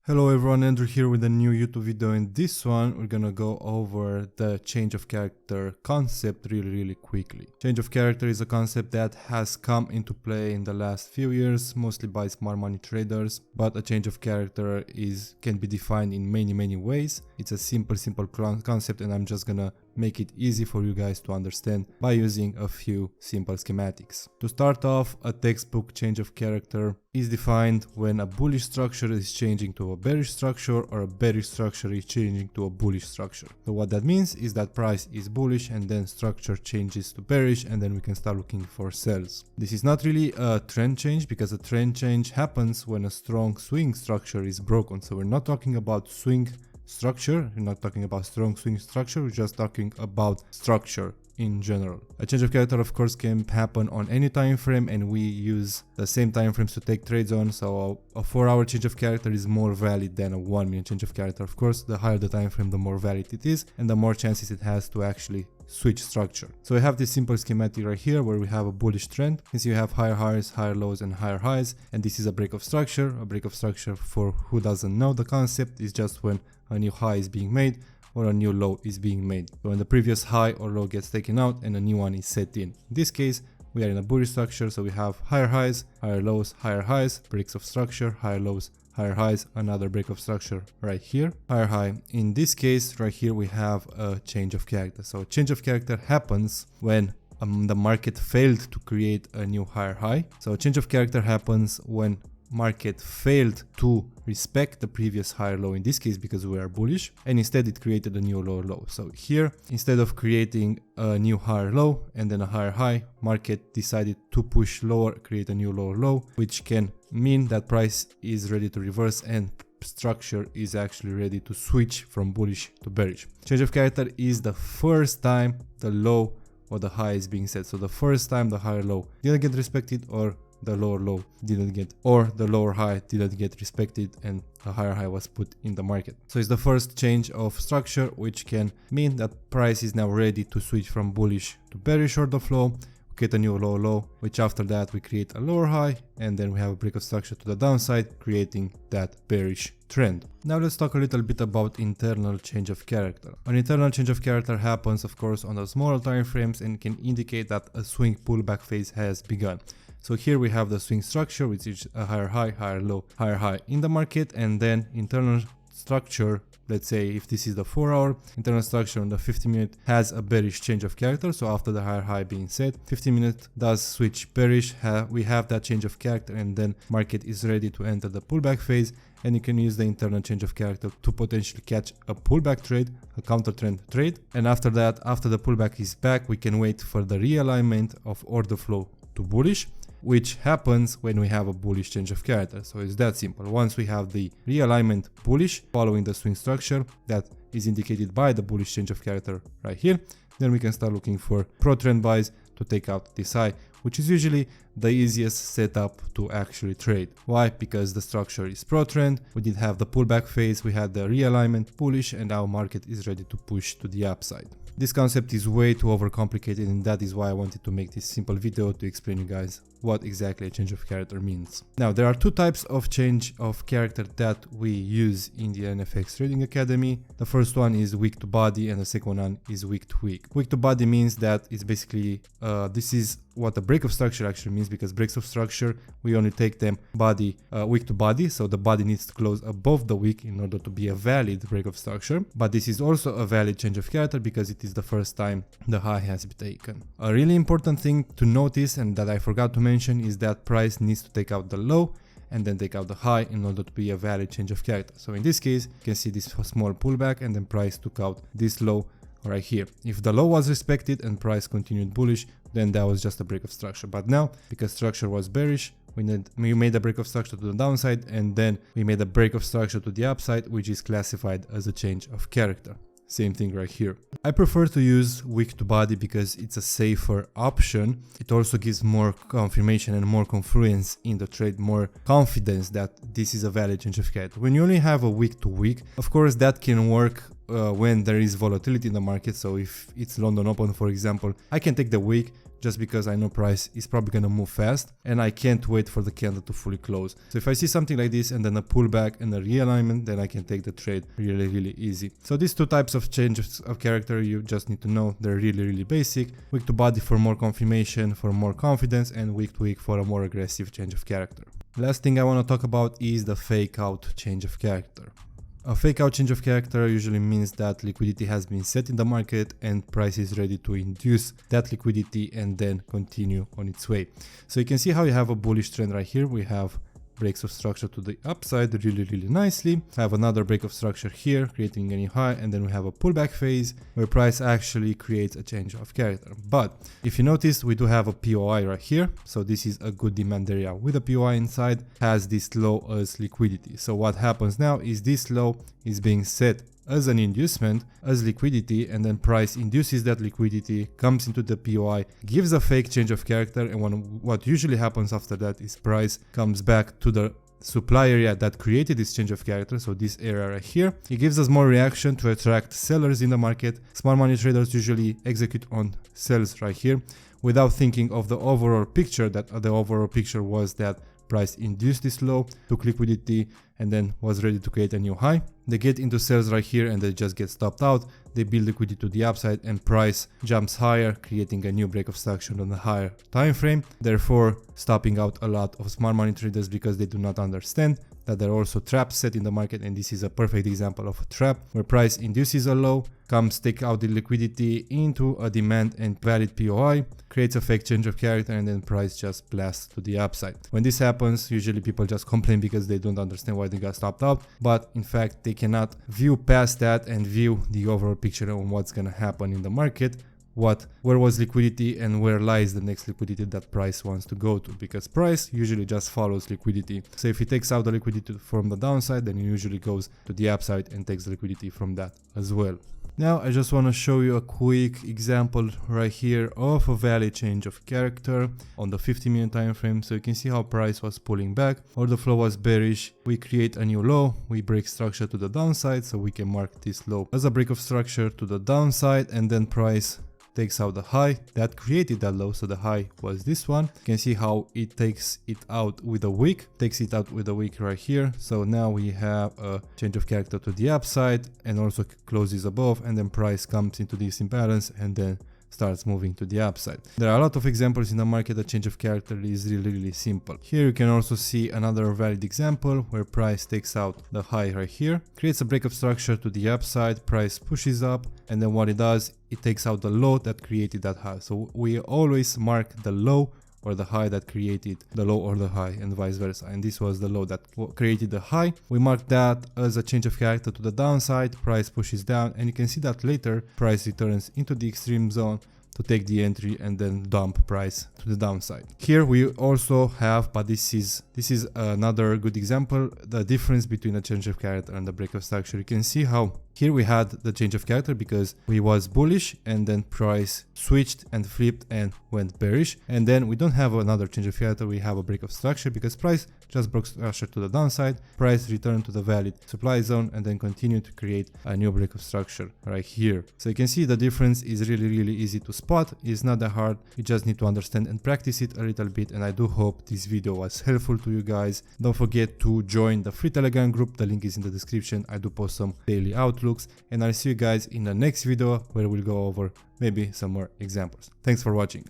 Hello everyone, Andrew here with a new YouTube video. In this one, we're gonna go over the change of character concept really quickly. Change of character is a concept that has come into play in the last few years, mostly by smart money traders, but a change of character can be defined in many ways. It's a simple concept, and I'm just gonna make it easy for you guys to understand by using a few simple schematics. To start off, a textbook change of character is defined when a bullish structure is changing to a bearish structure or a bearish structure is changing to a bullish structure. So what that means is that price is bullish and then structure changes to bearish, and then we can start looking for sells. This is not really a trend change because a trend change happens when a strong swing structure is broken. So we're not talking about swing structure, we're not talking about strong swing structure, we're just talking about structure in general. A change of character of course can happen on any time frame, and we use the same time frames to take trades on, so a 4-hour change of character is more valid than a 1-minute change of character. Of course, the higher the time frame, the more valid it is and the more chances it has to actually switch structure. So we have this simple schematic right here where we have a bullish trend. You see you have higher highs, higher lows and higher highs, and this is a break of structure. A break of structure, for who doesn't know the concept, is just when a new high is being made or a new low is being made. So when the previous high or low gets taken out and a new one is set in. In this case, we are in a bullish structure, so we have higher highs, higher lows, higher highs, breaks of structure, higher lows, higher highs, another break of structure right here, higher high. In this case right here we have a change of character. So change of character happens when the market failed to create a new higher high. So change of character happens when market failed to respect the previous higher low, in this case because we are bullish, and instead it created a new lower low. So here, instead of creating a new higher low and then a higher high, market decided to push lower, create a new lower low, which can mean that price is ready to reverse and structure is actually ready to switch from bullish to bearish. Change of character is the first time the low or the high is being set. So the first time the higher low didn't get respected, or the lower low didn't get, or the lower high didn't get respected and a higher high was put in the market. So it's the first change of structure, which can mean that price is now ready to switch from bullish to bearish order flow, create a new lower low, which after that we create a lower high, and then we have a break of structure to the downside, creating that bearish trend. Now let's talk a little bit about internal change of character. An internal change of character happens of course on the smaller time frames and can indicate that a swing pullback phase has begun. So here we have the swing structure, which is a higher high, higher low, higher high in the market, and then internal structure. Let's say if this is the 4-hour, internal structure on the 50-minute has a bearish change of character. So after the higher high being set, 50-minute does switch bearish. We have that change of character, and then market is ready to enter the pullback phase, and you can use the internal change of character to potentially catch a pullback trade, a counter trend trade. And after that, after the pullback is back, we can wait for the realignment of order flow to bullish, which happens when we have a bullish change of character. So it's that simple. Once we have the realignment bullish following the swing structure that is indicated by the bullish change of character right here, then we can start looking for pro trend buys to take out this high, which is usually the easiest setup to actually trade. Why? Because the structure is pro trend, we did have the pullback phase, we had the realignment bullish, and our market is ready to push to the upside. This concept is way too overcomplicated, and that is why I wanted to make this simple video to explain you guys what exactly a change of character means. Now, there are two types of change of character that we use in the NFX Trading Academy. The first one is week to body, and the second one is week to week. Week to body means that it's basically, this is what a break of structure actually means, because breaks of structure, we only take them body week to body, so the body needs to close above the week in order to be a valid break of structure. But this is also a valid change of character because it is the first time the high has been taken. A really important thing to notice, and that I forgot to mention, is that price needs to take out the low and then take out the high in order to be a valid change of character. So in this case, you can see this small pullback, and then price took out this low right here. If the low was respected and price continued bullish, then that was just a break of structure. But now, because structure was bearish, we made a break of structure to the downside, and then we made a break of structure to the upside, which is classified as a change of character. Same thing right here. I prefer to use week to body because it's a safer option. It also gives more confirmation and more confluence in the trade, more confidence that this is a valid change of character. When you only have a week to week, of course that can work when there is volatility in the market. So if it's London Open, for example, I can take the wick just because I know price is probably gonna move fast and I can't wait for the candle to fully close. So if I see something like this and then a pullback and a realignment, then I can take the trade really easy. So these two types of changes of character, you just need to know they're really basic. Wick to body for more confirmation, for more confidence, and wick to wick for a more aggressive change of character. Last thing I want to talk about is the fake out change of character. A fake out change of character usually means that liquidity has been set in the market and price is ready to induce that liquidity and then continue on its way. So you can see how you have a bullish trend right here. We have breaks of structure to the upside really nicely. Have another break of structure here, creating a new high, and then we have a pullback phase where price actually creates a change of character. But if you notice, we do have a POI right here. So this is a good demand area with a POI inside, has this low as liquidity. So what happens now is this low is being set as an inducement, as liquidity, and then price induces that liquidity, comes into the POI, gives a fake change of character, and what usually happens after that is price comes back to the supply area that created this change of character, so this area right here. It gives us more reaction to attract sellers in the market. Smart money traders usually execute on sells right here without thinking of the overall picture, that the overall picture was that price induced this low, took liquidity, and then was ready to create a new high. They get into sales right here and they just get stopped out. They build liquidity to the upside and price jumps higher, creating a new break of structure on a higher time frame, therefore stopping out a lot of smart money traders because they do not understand that there are also traps set in the market, and this is a perfect example of a trap where price induces a low, comes take out the liquidity into a demand and valid POI, creates a fake change of character, and then price just blasts to the upside. When this happens, usually people just complain because they don't understand why they got stopped out, but in fact they cannot view past that and view the overall picture on what's gonna happen in the market. Where was liquidity and where lies the next liquidity that price wants to go to, because price usually just follows liquidity. So if it takes out the liquidity from the downside, then it usually goes to the upside and takes the liquidity from that as well. Now I just want to show you a quick example right here of a valid change of character on the 50-minute time frame. So you can see how price was pulling back, order flow was bearish. We create a new low, we break structure to the downside, so we can mark this low as a break of structure to the downside, and then price takes out the high that created that low. So the high was this one. You can see how it takes it out with a wick, right here. So now we have a change of character to the upside and also closes above, and then price comes into this imbalance and then starts moving to the upside. There are a lot of examples in the market. The change of character is really simple. Here you can also see another valid example where price takes out the high right here, creates a break of structure to the upside, price pushes up, and then what it does, it takes out the low that created that high. So we always mark the low or the high that created the low or the high, and vice versa. And this was the low that created the high. We mark that as a change of character to the downside, price pushes down, and you can see that later price returns into the extreme zone to take the entry and then dump price to the downside. Here we also have, but this is another good example, the difference between a change of character and the break of structure. You can see how here we had the change of character because we was bullish and then price switched and flipped and went bearish, and then we don't have another change of character, we have a break of structure because price just broke structure to the downside, price returned to the valid supply zone and then continued to create a new break of structure right here. So you can see the difference is really easy to spot. It's not that hard, you just need to understand and practice it a little bit, and I do hope this video was helpful to you guys. Don't forget to join the free Telegram group, the link is in the description. I do post some daily outlooks, and I'll see you guys in the next video where we'll go over maybe some more examples. Thanks for watching.